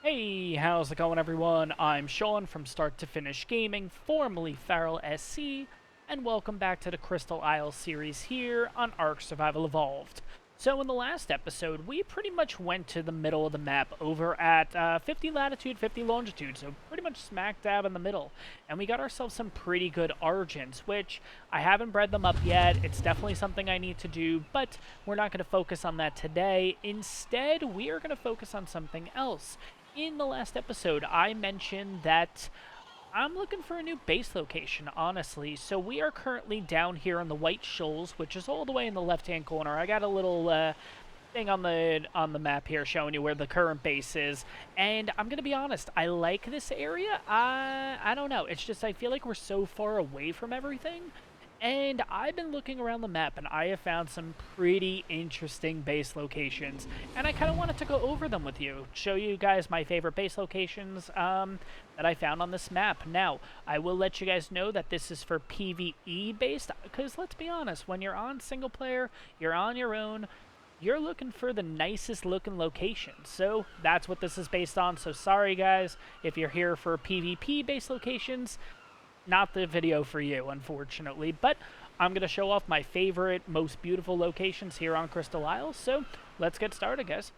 Hey, how's it going everyone? I'm Sean from Start to Finish Gaming, formerly Farrell SC, and welcome back to the Crystal Isle series here on Ark Survival Evolved. So in the last episode, we pretty much went to the middle of the map over at 50 latitude, 50 longitude, so pretty much smack dab in the middle. And we got ourselves some pretty good Argents, which I haven't bred them up yet. It's definitely something I need to do, but we're not going to focus on that today. Instead, we are going to focus on something else. In the last episode, I mentioned that I'm looking for a new base location, honestly. So we are currently down here on the White Shoals, which is all the way in the left-hand corner. I got a little thing on the map here showing you where the current base is. And I'm gonna be honest, I like this area. I don't know. It's just I feel like we're so far away from everything. And I've been looking around the map, and I have found some pretty interesting base locations. And I kind of wanted to go over them with you, show you guys my favorite base locations that I found on this map. Now, I will let you guys know that this is for PVE based, because let's be honest, when you're on single player, you're on your own, you're looking for the nicest looking location. So that's what this is based on. So sorry guys, if you're here for PvP based locations, not the video for you, unfortunately, but I'm going to show off my favorite, most beautiful locations here on Crystal Isle, so let's get started, guys.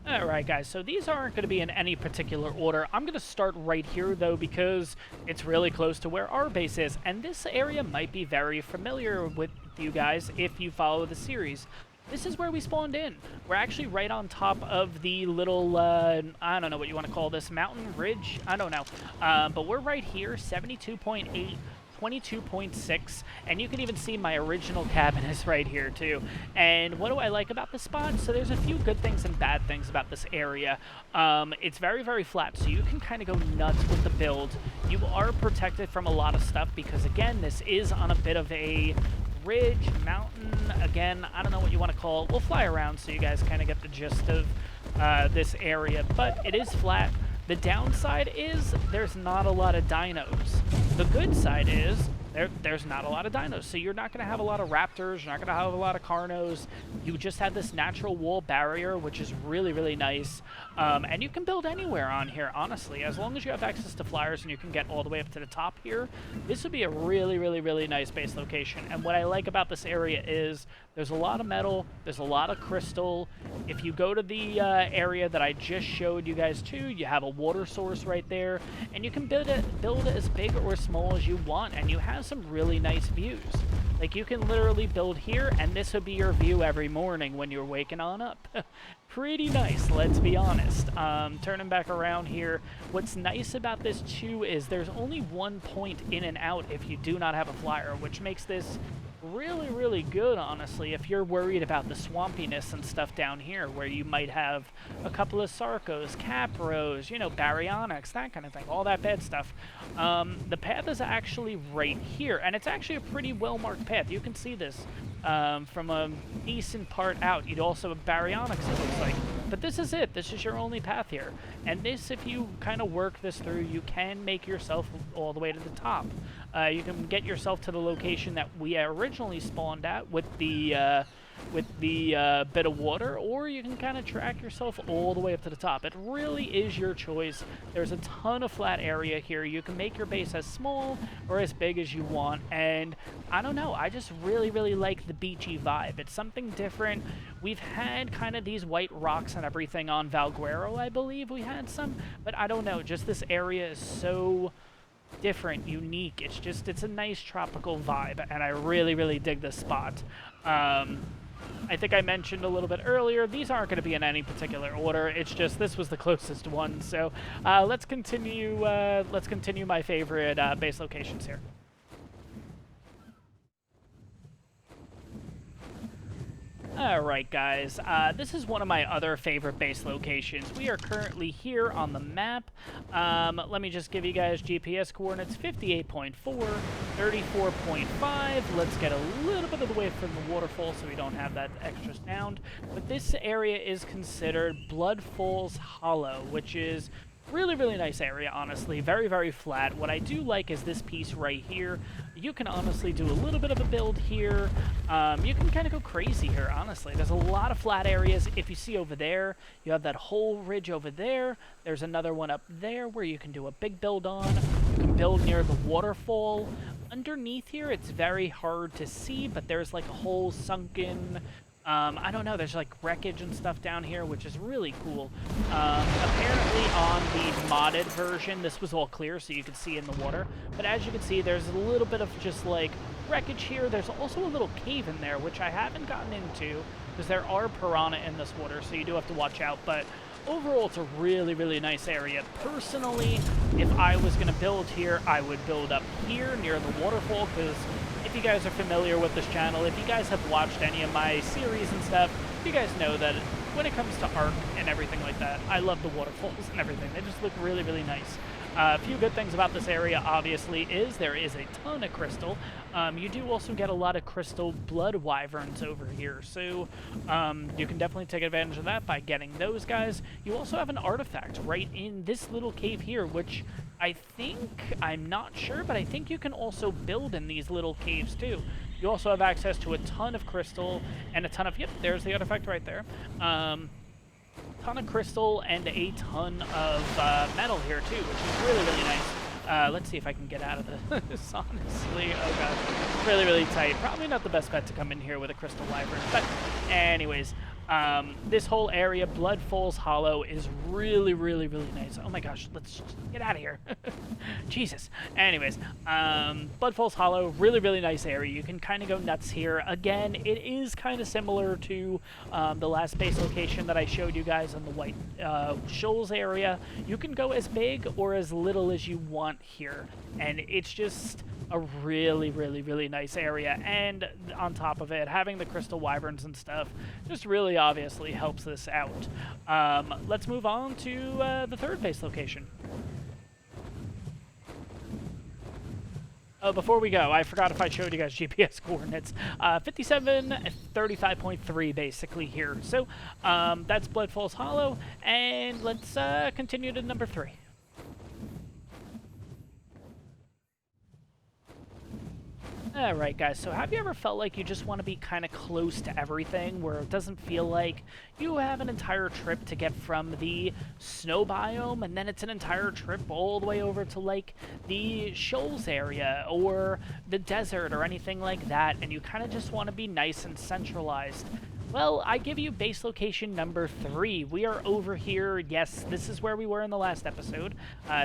Alright, guys, so these aren't going to be in any particular order. I'm going to start right here, though, because it's really close to where our base is, and this area might be very familiar with you guys if you follow the series. This is where we spawned in. We're actually right on top of the little, I don't know what you want to call this, mountain ridge? I don't know. But we're right here, 72.8, 22.6, and you can even see my original cabin is right here too. And what do I like about this spot? So there's a few good things and bad things about this area. It's very, very flat, so you can kind of go nuts with the build. You are protected from a lot of stuff because, again, this is on a bit of a ridge, mountain, again, I don't know what you want to call it. We'll fly around so you guys kind of get the gist of this area, but it is flat. The downside is there's not a lot of dinos. The good side is there's not a lot of dinos, so you're not going to have a lot of raptors, you're not going to have a lot of carnos. You just have this natural wall barrier, which is really, really nice. And you can build anywhere on here, honestly. As long as you have access to flyers and you can get all the way up to the top here, this would be a really, really, really nice base location. And what I like about this area is there's a lot of metal, there's a lot of crystal. If you go to the area that I just showed you guys too, you have a water source right there, and you can build it as big or small as you want, and you have some really nice views. Like, you can literally build here, and this would be your view every morning when you're waking on up. Pretty nice, let's be honest. Turning back around here, what's nice about this too is there's only one point in and out if you do not have a flyer, which makes this really, really good, honestly, if you're worried about the swampiness and stuff down here, where you might have a couple of Sarcos, Capros, you know, Baryonyx, that kind of thing, all that bad stuff. The path is actually right here, and it's actually a pretty well-marked path. You can see this from a decent part out. You'd also have Baryonyx, it looks like. But this is it. This is your only path here. And this, if you kind of work this through, you can make yourself all the way to the top. You can get yourself to the location that we originally spawned at with the bit of water, or you can kind of track yourself all the way up to the top. It really is your choice. There's a ton of flat area here. You can make your base as small or as big as you want, and I don't know, I just really, really like the beachy vibe. It's something different. We've had kind of these white rocks and everything on Valguero, I believe we had some, but I don't know, just this area is so different, unique. It's a nice tropical vibe, and I really, really dig this spot. I think I mentioned a little bit earlier, these aren't going to be in any particular order. It's just this was the closest one. So let's continue my favorite base locations here. Alright guys, this is one of my other favorite base locations. We are currently here on the map. Let me just give you guys GPS coordinates, 58.4, 34.5. Let's get a little bit of the way from the waterfall so we don't have that extra sound. But this area is considered Blood Falls Hollow, which is Really, really nice area, honestly. Very, very flat. What I do like is this piece right here. You can honestly do a little bit of a build here. You can kind of go crazy here, honestly. There's a lot of flat areas. If you see over there, you have that whole ridge over there. There's another one up there where you can do a big build on. You can build near the waterfall. Underneath here, it's very hard to see, but there's like a whole sunken... I don't know, there's like wreckage and stuff down here, which is really cool. Apparently on the modded version, this was all clear so you could see in the water. But as you can see, there's a little bit of just like wreckage here. There's also a little cave in there, which I haven't gotten into because there are piranha in this water, so you do have to watch out. But overall, it's a really, really nice area. Personally, if I was going to build here, I would build up here near the waterfall because if you guys are familiar with this channel, if you guys have watched any of my series and stuff, you guys know that when it comes to Ark and everything like that, I love the waterfalls and everything. They just look really, really nice. A few good things about this area, obviously, is there is a ton of crystal. You do also get a lot of crystal blood wyverns over here, so you can definitely take advantage of that by getting those guys. You also have an artifact right in this little cave here, which I think, I'm not sure, but I think you can also build in these little caves too. You also have access to a ton of crystal and a ton of, yep, there's the artifact right there. Ton of crystal and a ton of metal here too, which is really, really nice. Let's see if I can get out of this, honestly. Oh god, really, really tight. Probably not the best bet to come in here with a crystal wyvern, but anyways, this whole area, Blood Falls Hollow, is really, really, really nice. Oh my gosh, let's just get out of here. Jesus. Anyways, Blood Falls Hollow, really, really nice area. You can kind of go nuts here. Again, it is kind of similar to the last base location that I showed you guys on the White Shoals area. You can go as big or as little as you want here, and it's just a really, really, really nice area. And on top of it, having the crystal wyverns and stuff just really obviously helps this out. Let's move on to the third base location. Oh, before we go, I forgot if I showed you guys GPS coordinates. 5735.3 basically here. So that's Blood Falls Hollow, and let's continue to number 3. Alright guys, so have you ever felt like you just want to be kind of close to everything, where it doesn't feel like you have an entire trip to get from the snow biome, and then it's an entire trip all the way over to like the shoals area, or the desert, or anything like that, and you kind of just want to be nice and centralized? Well, I give you base location number 3. We are over here. Yes, this is where we were in the last episode,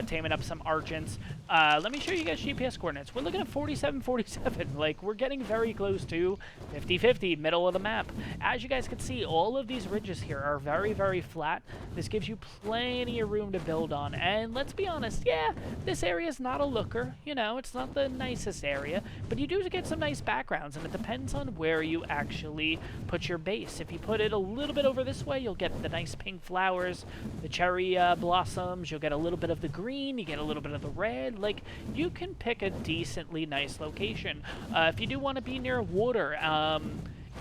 taming up some Argents. Let me show you guys GPS coordinates. We're looking at 4747. Like, we're getting very close to 50-50, middle of the map. As you guys can see, all of these ridges here are very, very flat. This gives you plenty of room to build on. And let's be honest, yeah, this area is not a looker. You know, it's not the nicest area, but you do get some nice backgrounds, and it depends on where you actually put your base. If you put it a little bit over this way, you'll get the nice pink flowers, the cherry blossoms, you'll get a little bit of the green, you get a little bit of the red. Like, you can pick a decently nice location. If you do want to be near water,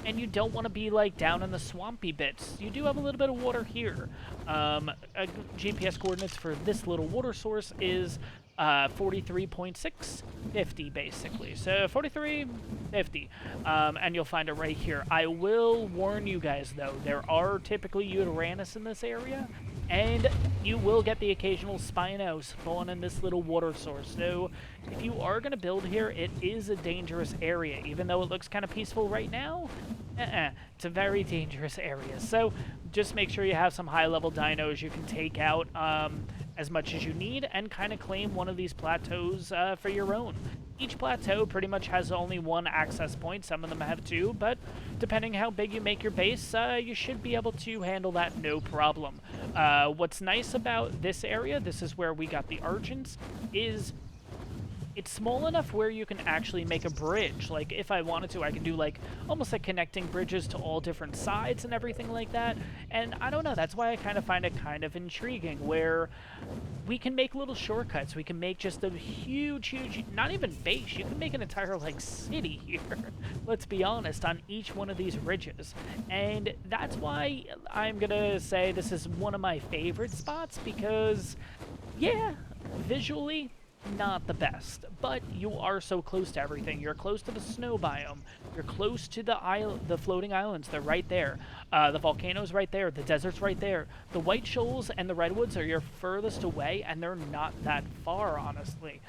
and you don't want to be like down in the swampy bits, you do have a little bit of water here. GPS coordinates for this little water source is 43.650 basically. So 4350, and you'll find it right here. I will warn you guys though, there are typically Uranus in this area, and you will get the occasional Spino spawn in this little water source. So if you are going to build here, it is a dangerous area. Even though it looks kind of peaceful right now, it's a very dangerous area. So just make sure you have some high-level dinos you can take out as much as you need, and kind of claim one of these plateaus for your own. Each plateau pretty much has only one access point. Some of them have 2, but depending how big you make your base, you should be able to handle that no problem. What's nice about this area, this is where we got the Argents, is it's small enough where you can actually make a bridge. Like, if I wanted to, I could do, like, almost like connecting bridges to all different sides and everything like that. And I don't know, that's why I kind of find it kind of intriguing, where we can make little shortcuts. We can make just a huge, huge, not even base, you can make an entire, like, city here, let's be honest, on each one of these ridges. And that's why I'm gonna say this is one of my favorite spots, because Yeah, visually, not the best, but you are so close to everything. You're close to the snow biome. You're close to the floating islands. They're right there. The volcano's right there. The desert's right there. The White Shoals and the Redwoods are your furthest away, and they're not that far, honestly.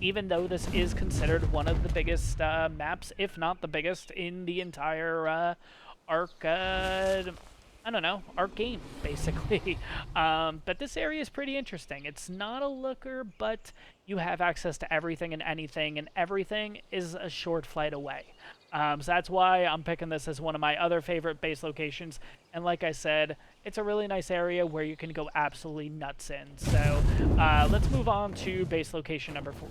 Even though this is considered one of the biggest maps, if not the biggest, in the entire Ark. I don't know, our game, basically. But this area is pretty interesting. It's not a looker, but you have access to everything and anything, and everything is a short flight away. So that's why I'm picking this as one of my other favorite base locations. And like I said, it's a really nice area where you can go absolutely nuts in. So let's move on to base location number 4.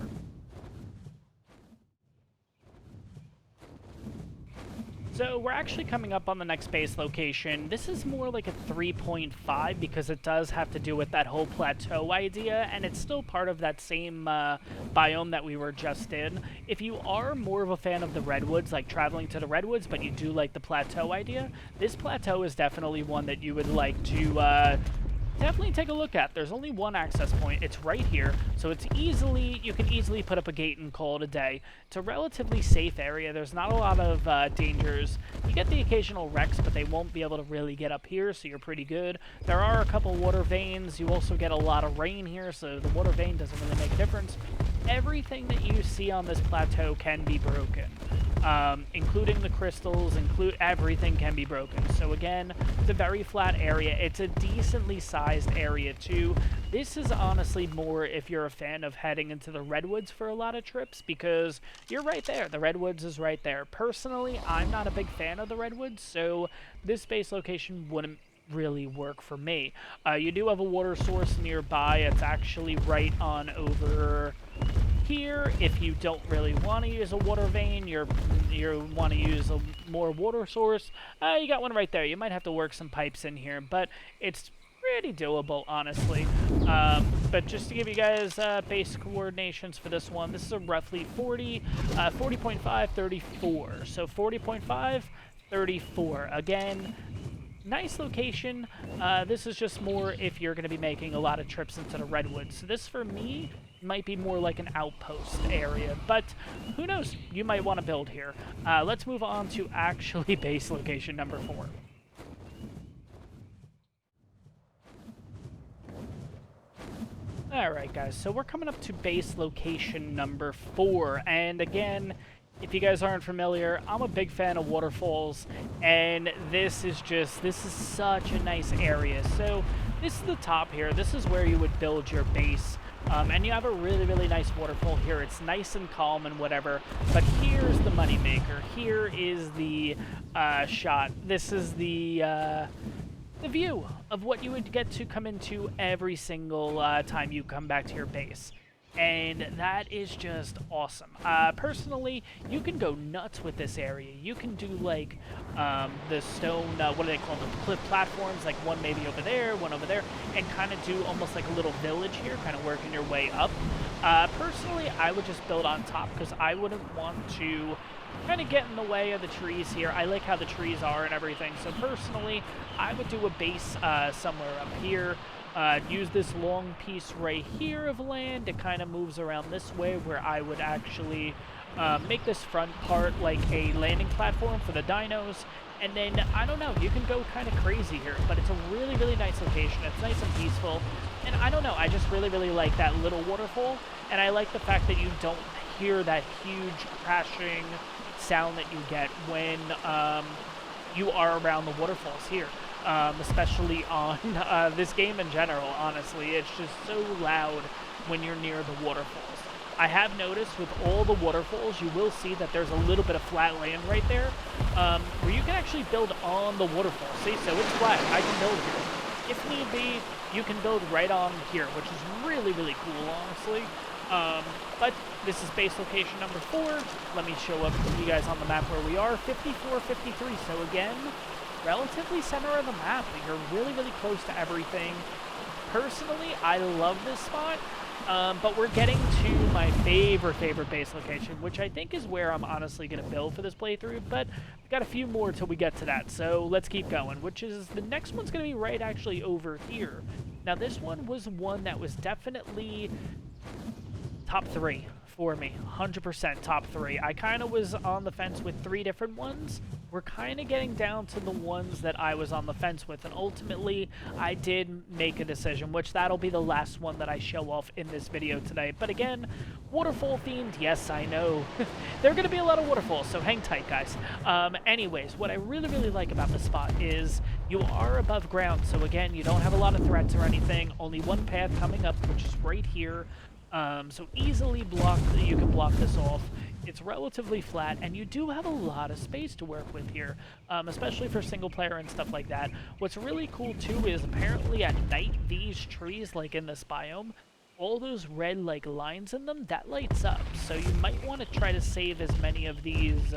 So we're actually coming up on the next base location. This is more like a 3.5 because it does have to do with that whole plateau idea, and it's still part of that same biome that we were just in. If you are more of a fan of the Redwoods, like traveling to the Redwoods, but you do like the plateau idea, this plateau is definitely one that you would like to definitely take a look at. There's only one access point. It's right here, so it's you can easily put up a gate and call it a day. It's a relatively safe area. There's not a lot of dangers. You get the occasional wrecks, but they won't be able to really get up here, so you're pretty good. There are a couple water veins. You also get a lot of rain here, so the water vein doesn't really make a difference. Everything that you see on this plateau can be broken. Including the crystals, everything can be broken. So again, it's a very flat area. It's a decently sized area too. This is honestly more if you're a fan of heading into the Redwoods for a lot of trips, because you're right there. The Redwoods is right there. Personally, I'm not a big fan of the Redwoods, so this base location wouldn't really work for me. You do have a water source nearby. It's actually right on over here. If you don't really want to use a water vein, you want to use a more water source, you got one right there. You might have to work some pipes in here, but it's pretty doable, honestly. But just to give you guys base coordinations for this one, this is a roughly 40, 40.5, 34. So 40.5, 34. Again, nice location. This is just more if you're going to be making a lot of trips into the Redwoods. So this, for me, might be more like an outpost area, but who knows? You might want to build here. Let's move on to actually base location number 4. Alright guys, so we're coming up to base location number 4, and again, if you guys aren't familiar, I'm a big fan of waterfalls, and this is such a nice area. So this is the top here. This is where you would build your base. And you have a really, really nice waterfall here. It's nice and calm and whatever. But here's the moneymaker. Here is the shot. This is the view of what you would get to come into every single time you come back to your base. And that is just awesome. Personally, you can go nuts with this area. You can do like the stone, what do they call them, cliff platforms, like one maybe over there, one over there, and kind of do almost like a little village here, kind of working your way up. Personally, I would just build on top because I wouldn't want to kind of get in the way of the trees here. I like how the trees are and everything. So personally, I would do a base somewhere up here. Use this long piece right here of land. It kind of moves around this way, where I would actually make this front part like a landing platform for the dinos. And then, I don't know, you can go kind of crazy here, but it's a really, really nice location. It's nice and peaceful. And I don't know, I just really, really like that little waterfall. And I like the fact that you don't hear that huge crashing sound that you get when you are around the waterfalls here. Especially on this game in general, honestly. It's just so loud when you're near the waterfalls. I have noticed with all the waterfalls, you will see that there's a little bit of flat land right there, where you can actually build on the waterfall. See, so it's flat. I can build here. If need be, you can build right on here, which is really, really cool, honestly. But this is base location number 4. Let me show up you guys on the map where we are, 54, 53. So again, relatively center of the map. You're really, really close to everything. Personally, I love this spot, but we're getting to my favorite base location, which I think is where I'm honestly going to build for this playthrough, but we've got a few more till we get to that, so let's keep going, which is the next one's going to be right actually over here. Now, this one was one that was definitely top 3 for me, 100% top 3. I kind of was on the fence with 3 different ones. We're kind of getting down to the ones that I was on the fence with, and ultimately I did make a decision, which that'll be the last one that I show off in this video today. But again, waterfall themed, yes, I know. There are going to be a lot of waterfalls, so hang tight, guys. Anyways, what I really like about this spot is you are above ground, so again, you don't have a lot of threats or anything. Only one path coming up, which is right here. So easily you can block this off. It's relatively flat, and you do have a lot of space to work with here, especially for single player and stuff like that. What's really cool too is apparently at night, these trees, like in this biome, all those red like lines in them, that lights up. So you might want to try to save as many of these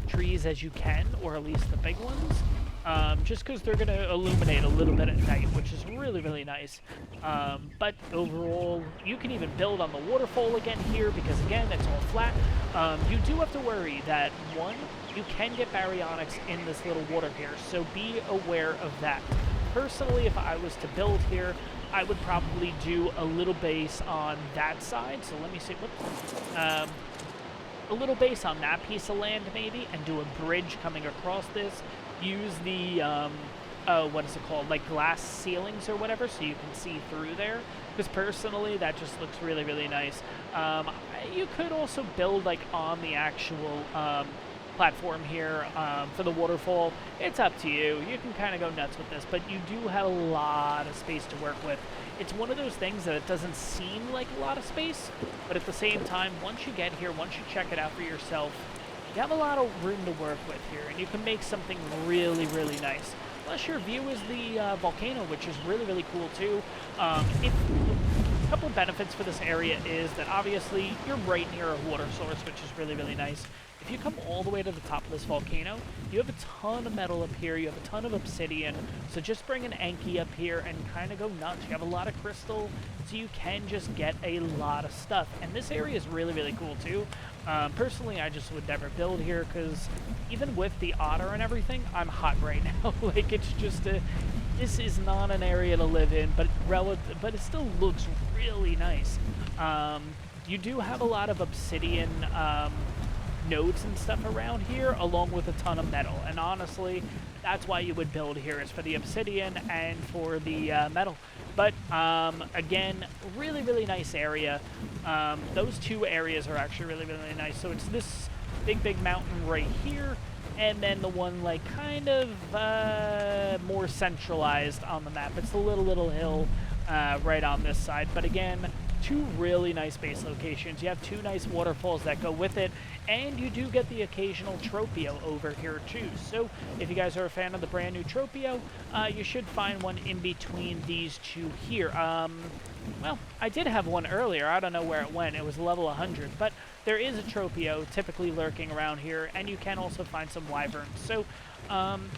trees as you can, or at least the big ones. Just because they're going to illuminate a little bit at night, which is really nice. But overall, you can even build on the waterfall again here, because again, it's all flat. You do have to worry that, one, you can get baryonyx in this little water here, so be aware of that. Personally, if I was to build here, I would probably do a little base on that side. So let me see. A little base on that piece of land maybe, and do a bridge coming across this. Use the, what is it called, like glass ceilings or whatever, so you can see through there, because personally that just looks really nice. You could also build like on the actual platform here for the waterfall. It's up to you. You can kind of go nuts with this, but you do have a lot of space to work with. It's one of those things that it doesn't seem like a lot of space, but at the same time, once you get here, once you check it out for yourself, you have a lot of room to work with here, and you can make something really nice. Plus, your view is the volcano, which is really cool too. A couple of benefits for this area is that obviously you're right near a water source, which is really nice. If you come all the way to the top of this volcano, you have a ton of metal up here, you have a ton of obsidian, so just bring an Anki up here and kind of go nuts. You have a lot of crystal, so you can just get a lot of stuff. And this area is really cool too. Personally, I just would never build here, because even with the otter and everything, I'm hot right now. Like, it's just this is not an area to live in, but it still looks really nice. You do have a lot of obsidian nodes and stuff around here, along with a ton of metal, and honestly, that's why you would build here, is for the obsidian and for the metal. But again, really nice area. Those two areas are actually really nice. So it's this big mountain right here, and then the one like kind of more centralized on the map. It's the little hill right on this side. But again, two really nice base locations. You have two nice waterfalls that go with it, and you do get the occasional Tropio over here too. So if you guys are a fan of the brand new Tropio, you should find one in between these two here. Well, I did have one earlier. I don't know where it went. It was level 100, but there is a Tropio typically lurking around here, and you can also find some wyverns. So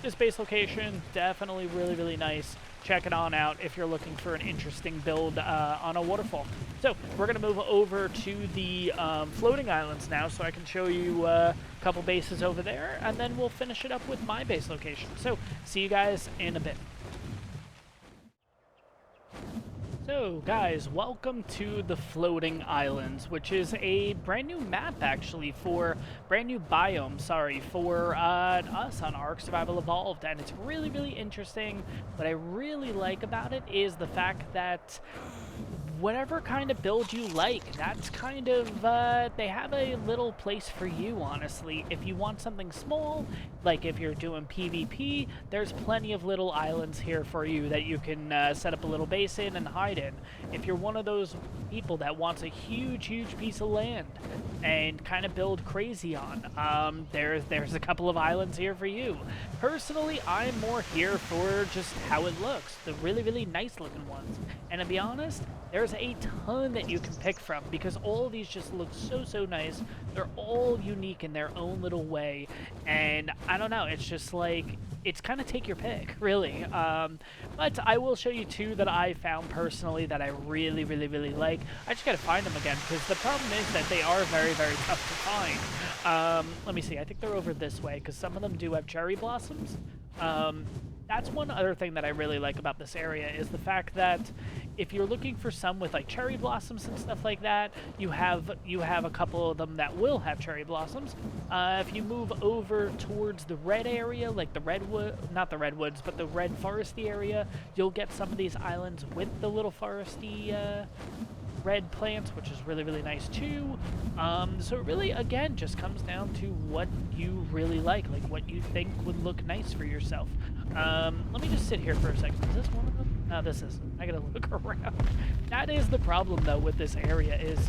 this base location, definitely really nice. Check it on out if you're looking for an interesting build on a waterfall. So we're going to move over to the floating islands now, so I can show you a couple bases over there, and then we'll finish it up with my base location. So see you guys in a bit. So guys, welcome to the Floating Islands, which is a brand new map actually, for brand new biome, sorry, for us on Ark Survival Evolved, and it's really interesting. What I really like about it is the fact that whatever kind of build you like, that's kind of, they have a little place for you, honestly. If you want something small, like if you're doing PvP, there's plenty of little islands here for you that you can set up a little base in and hide in. If you're one of those people that wants a huge piece of land and kind of build crazy on, there's a couple of islands here for you. Personally, I'm more here for just how it looks, the really nice looking ones. And to be honest, there's a ton that you can pick from, because all of these just look so nice. They're all unique in their own little way, and I don't know, it's just like, it's kind of take your pick, really. But I will show you two that I found personally that I really like. I just gotta find them again, because the problem is that they are very tough to find. Let me see, I think they're over this way, because some of them do have cherry blossoms. that's one other thing that I really like about this area is the fact that if you're looking for some with like cherry blossoms and stuff like that, you have a couple of them that will have cherry blossoms. If you move over towards the red area, like the redwood, not the redwoods, but the red foresty area, you'll get some of these islands with the little foresty red plants, which is really, really nice too. So it really, again, just comes down to what you really like what you think would look nice for yourself. Let me just sit here for a second. Is this one of them? No, this isn't. I gotta look around. That is the problem, though, with this area is...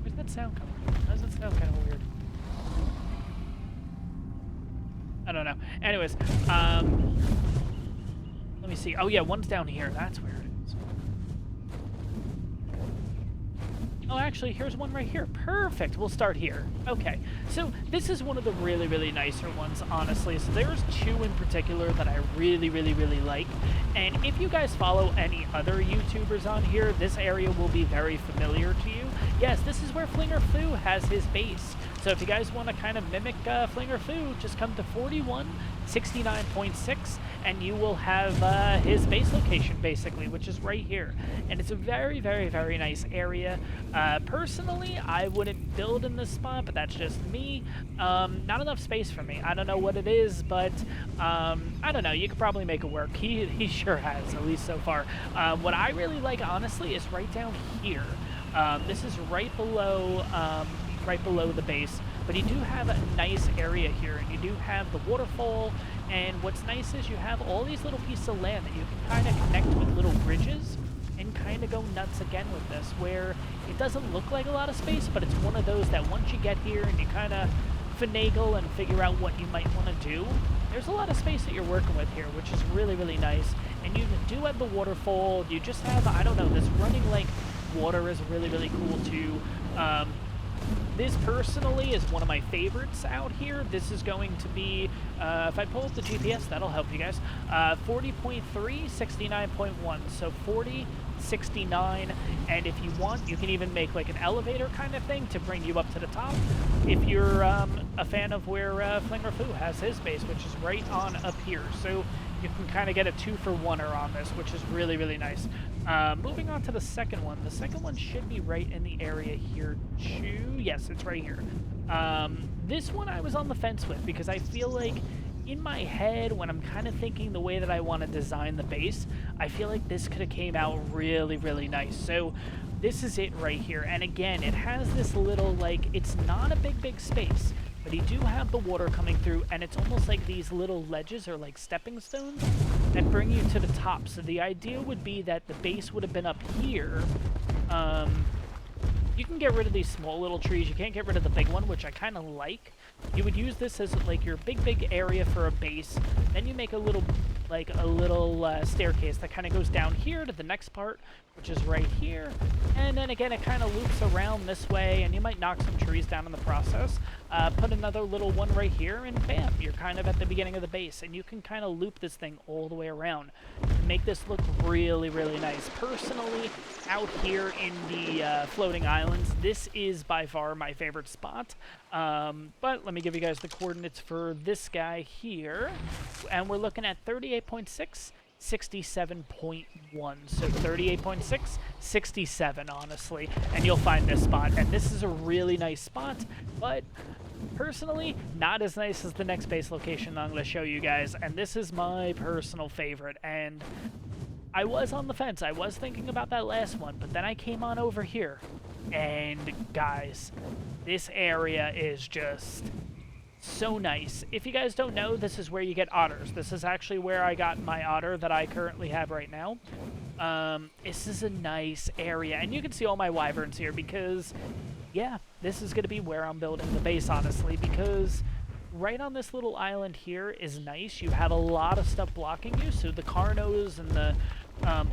Where's that sound coming from? Why does it sound kind of weird? I don't know. Anyways, let me see. Oh, yeah, one's down here. That's where it is. Oh, actually, here's one right here. Perfect. We'll start here. Okay. So this is one of the really, really nicer ones, honestly. So there's two in particular that I really, really, really like. And if you guys follow any other YouTubers on here, this area will be very familiar to you. Yes, this is where Flinger Foo has his base. So if you guys want to kind of mimic Flinger Foo, just come to 4169.6 and you will have his base location, basically, which is right here. And it's a very, very, very nice area. Personally, I wouldn't build in this spot, but that's just me. Not enough space for me. I don't know what it is, but I don't know. You could probably make it work. He sure has, at least so far. What I really like, honestly, is right down here. This is right below the base, but you do have a nice area here, and you do have the waterfall, and what's nice is you have all these little pieces of land that you can kind of connect with little bridges and kind of go nuts again with this, where it doesn't look like a lot of space, but it's one of those that once you get here and you kind of finagle and figure out what you might want to do, there's a lot of space that you're working with here, which is really, really nice. And you do have the waterfall. You just have, I don't know, this running like water is really, really cool too. This personally is one of my favorites out here. This is going to be, if I pull up the GPS, that'll help you guys, 40.3, 69.1, so 40, 69, and if you want, you can even make like an elevator kind of thing to bring you up to the top, if you're a fan of where Flinger Foo has his base, which is right on up here. So you can kind of get a 2-for-1er on this, which is really, really nice. Moving on to the second one. The second one should be right in the area here too. Yes, it's right here. This one I was on the fence with because I feel like in my head, when I'm kind of thinking the way that I want to design the base, I feel like this could have came out really, really nice. So this is it right here. And again, it has this little, like, it's not a big, big space, but you do have the water coming through, and it's almost like these little ledges or like stepping stones that bring you to the top. So the idea would be that the base would have been up here. You can get rid of these small little trees. You can't get rid of the big one, which I kind of like. You would use this as like your big area for a base. Then you make a little staircase that kind of goes down here to the next part, which is right here. And then again, it kind of loops around this way, and you might knock some trees down in the process. Put another little one right here, and bam, you're kind of at the beginning of the base. And you can kind of loop this thing all the way around to make this look really, really nice. Personally, out here in the floating islands, this is by far my favorite spot. But let me give you guys the coordinates for this guy here. And we're looking at 38.6, 67.1. So 38.6, 67, honestly. And you'll find this spot. And this is a really nice spot, but personally, not as nice as the next base location I'm going to show you guys. And this is my personal favorite. And I was on the fence. I was thinking about that last one, but then I came on over here. And guys, this area is just so nice. If you guys don't know, this is where you get otters. This is actually where I got my otter that I currently have right now. This is a nice area, and you can see all my wyverns here because, yeah, this is going to be where I'm building the base, honestly, because right on this little island here is nice. You have a lot of stuff blocking you, so the Carnos and the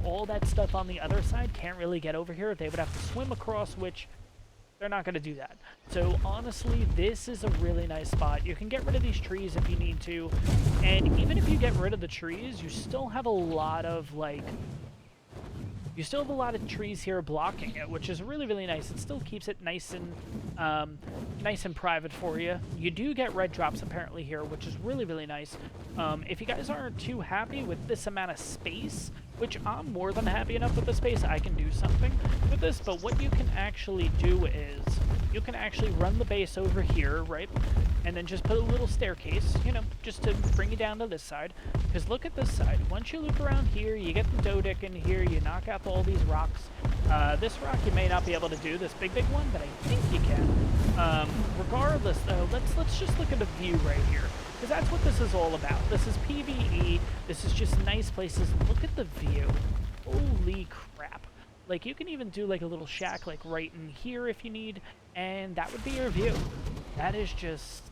all that stuff on the other side can't really get over here. They would have to swim across, which they're not going to do that. So honestly, this is a really nice spot. You can get rid of these trees if you need to, and even if you get rid of the trees, you still have a lot of like You still have a lot of trees here blocking it, which is really, really nice. It still keeps it nice and private for you. You do get red drops apparently here, which is really, really nice. If you guys aren't too happy with this amount of space, which I'm more than happy enough with the space, I can do something with this, but what you can actually do is you can actually run the base over here, right? And then just put a little staircase, you know, just to bring you down to this side. Because look at this side. Once you loop around here, you get the Dodic in here, you knock out all these rocks. This rock you may not be able to do, this big one, but I think you can. Regardless, though, let's just look at the view right here. Because that's what this is all about. This is PvE. This is just nice places. Look at the view. Holy crap. Like, you can even do, like, a little shack, like, right in here if you need, and that would be your view. That is just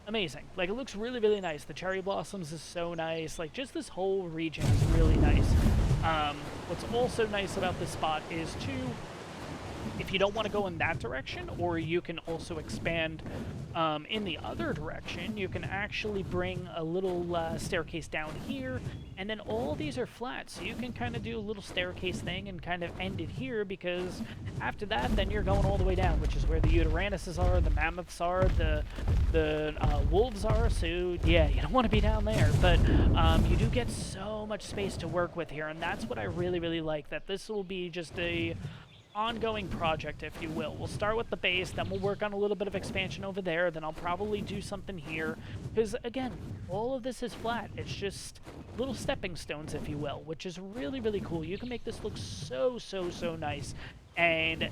amazing. Like, it looks really, really nice. The cherry blossoms is so nice. Like, just this whole region is really nice. What's also nice about this spot is, too, if you don't want to go in that direction, or you can also expand in the other direction, you can actually bring a little staircase down here, and then all these are flat, so you can kind of do a little staircase thing and kind of end it here, because after that, then you're going all the way down, which is where the Uterannuses are, the mammoths are, the wolves are, so yeah, you don't want to be down there, but you do get so much space to work with here, and that's what I really, really like, that this will be just a ongoing project, if you will. We'll start with the base, then we'll work on a little bit of expansion over there, then I'll probably do something here, because again, all of this is flat. It's just little stepping stones, if you will, which is really, really cool. You can make this look so, so, so nice, and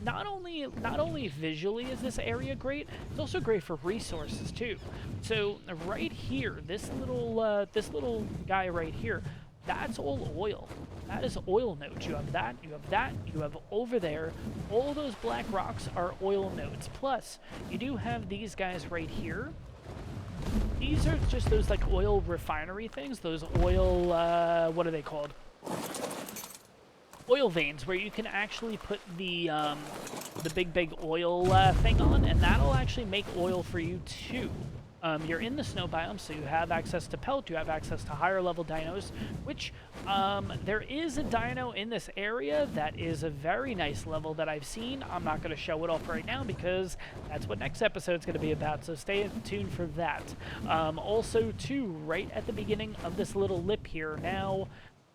not only visually is this area great, it's also great for resources too. So right here, this little guy right here, that's all oil. That is oil nodes. You have that, you have that, you have over there. All those black rocks are oil nodes. Plus, you do have these guys right here. These are just those like oil refinery things, those oil, what are they called? Oil veins, where you can actually put the big oil thing on, and that'll actually make oil for you too. You're in the snow biome, so you have access to pelt, you have access to higher level dinos, which there is a dino in this area that is a very nice level that I've seen. I'm not going to show it off right now because that's what next episode's going to be about, so stay tuned for that. Also, too, right at the beginning of this little lip here, now,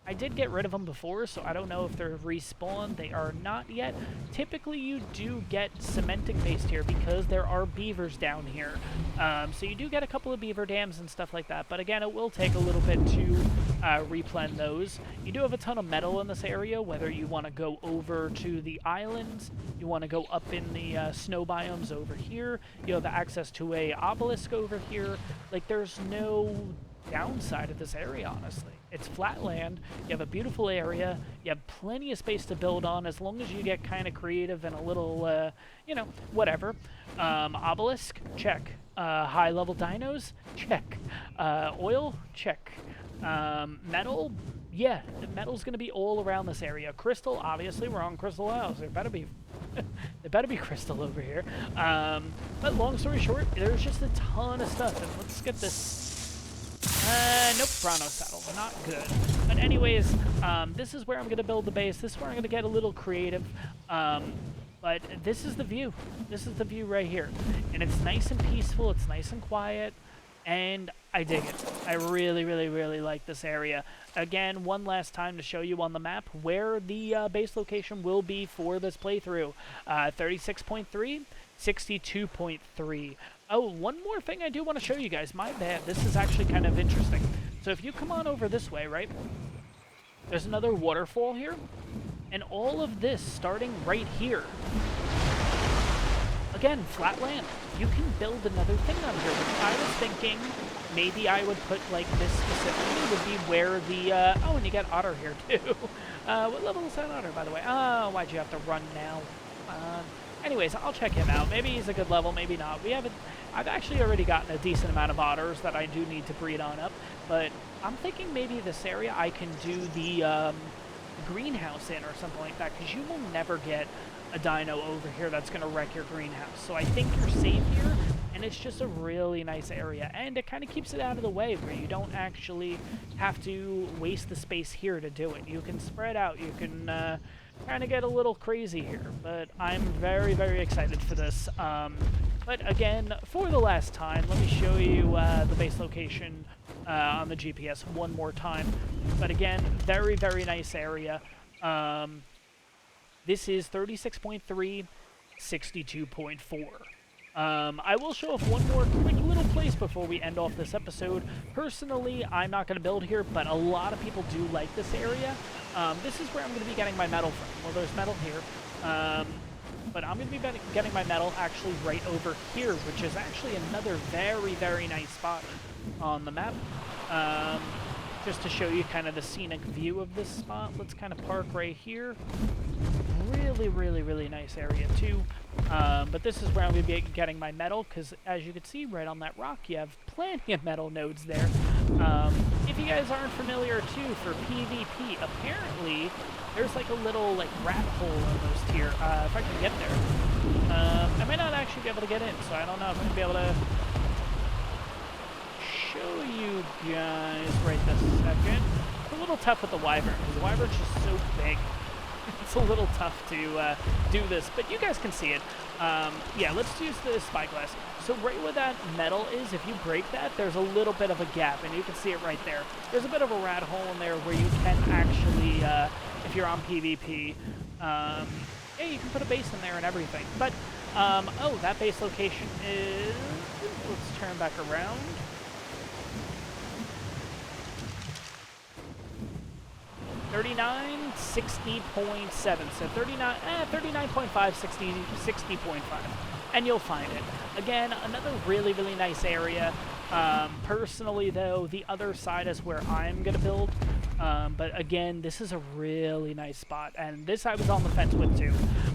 I did get rid of them before, so I don't know if they're respawned. They are not yet. Typically, you do get cementing based here because there are beavers down here. So you do get a couple of beaver dams and stuff like that, but again, it will take a little bit to replen those. You do have a ton of metal in this area, whether you want to go over to the islands, you want to go up in the snow biomes over here, you have access to a obelisk over here. Like, there's no downside of this area, honestly. It's flat land, you have a beautiful area, you have plenty of space to build on as long as you get kind of creative and a little, you know, whatever. Obelisk, check. High level dinos, check. Oil, check. Metal, yeah, metal's gonna be all around this area. Crystal, obviously, we're on Crystal House. There better be there better be crystal over here. But long story short, there's just a ton of stuff, and let's get this. Nope, Bronto saddle, not good. But anyways, this is where I'm going to build the base. This is where I'm going to get a little creative. But this is the view. This is the view right here. And it's nice and peaceful. It's nice and quiet. And I dig it. I really, really, really like this area. Again, one last time to show you on the map where the base location will be for this playthrough. 36.3, 62.3. Oh, one more thing I do want to show you guys. My bad. This is actually kind of interesting. So if you come on over this way, right? There's another waterfall here. And all of this starting right here. Again, flat land. You can build another thing on here, which I was thinking maybe I would put, like, this specifically would be where the, oh, and you got otter here, too. What level is that otter, by the way? Oh, why'd you have to run now? Anyways, I'll check him out. Maybe he's a good level, maybe not. I've actually already gotten a decent amount of otters that I do need to breed on up, but I'm thinking maybe this area I can do the, greenhouse in or something like that, because you will never get a dino over here that's going to wreck your greenhouse. So I think you're safe here, and it's just a really nice area, and it kind of keeps it out of the way where you don't actually have to waste the space here to do it. You can spread out, you can kind of get a little crazy here, but I'm very, very excited for this. But again, for the last time, let me show you the base location on the GPS one more time. But again, very, very nice area. This is 36.3, 62.4. I will show off one more quick little place before we end off this episode. Personally, I'm not going to build here, but a lot of people do like this area. This is where I'm going to be getting my metal from. Well, there's metal here. But I'm going to be getting my metal actually right over here, which is actually another very, very nice spot on the map. Just to show you kind of the scenic view of this spot, let's kind of park right here. Really, really, really nice area too. But this is where I'm going to be getting my metal, because as you can see right on that rock, you have plenty of metal nodes there. If you guys aren't familiar too, for PvP, apparently there's like a little like rat hole almost here. If I can get there. I might not actually be able to get in, so I don't know if I'm going to be able to show you guys right this second. It's a little tough with the wyvern, because the wyvern's just so big. It's a little tough to do this, but you guys can see it. Yeah, let's use the spyglass. So right where that metal is, if you break that, there's a little bit of a gap, and you can see it right there. There's a bit of a rat hole in there where you can actually, if you're on PvP, yeah, you can put a base in there and everything. But, oh, that base location is, let's turn back around. 39, 60.7, so 39.5, 60.5, and you'll find it. Again, another really, really nice area. Personally, though, the other side is where I'm going to build, but again, this is a really nice spot, and this I was on the fence with, too.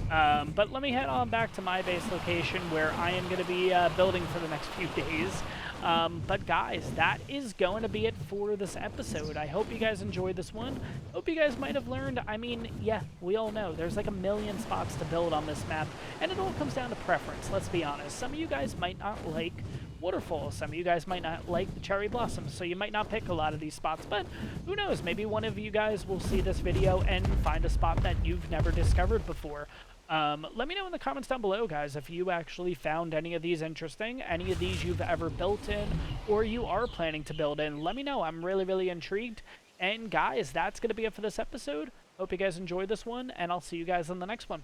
But let me head on back to my base location, where I am going to be building for the next few days. But guys, that is going to be it for this episode. I hope you guys enjoyed this one. Hope you guys might have learned. I mean, yeah, we all know there's like a million spots to build on this map, and it all comes down to preference, let's be honest. Some of you guys might not like waterfalls. Some of you guys might not like the cherry blossoms, so you might not pick a lot of these spots, but who knows, maybe one of you guys will see this video and find a spot that you've never discovered before. Let me know in the comments down below, guys, if you actually found any of these interesting, any of these you've ever built in, or you are planning to build in. Let me know. I'm really, really intrigued. And guys, that's going to be it for this episode. Hope you guys enjoyed this one, and I'll see you guys in the next one.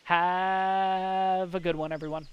Have a good one, everyone.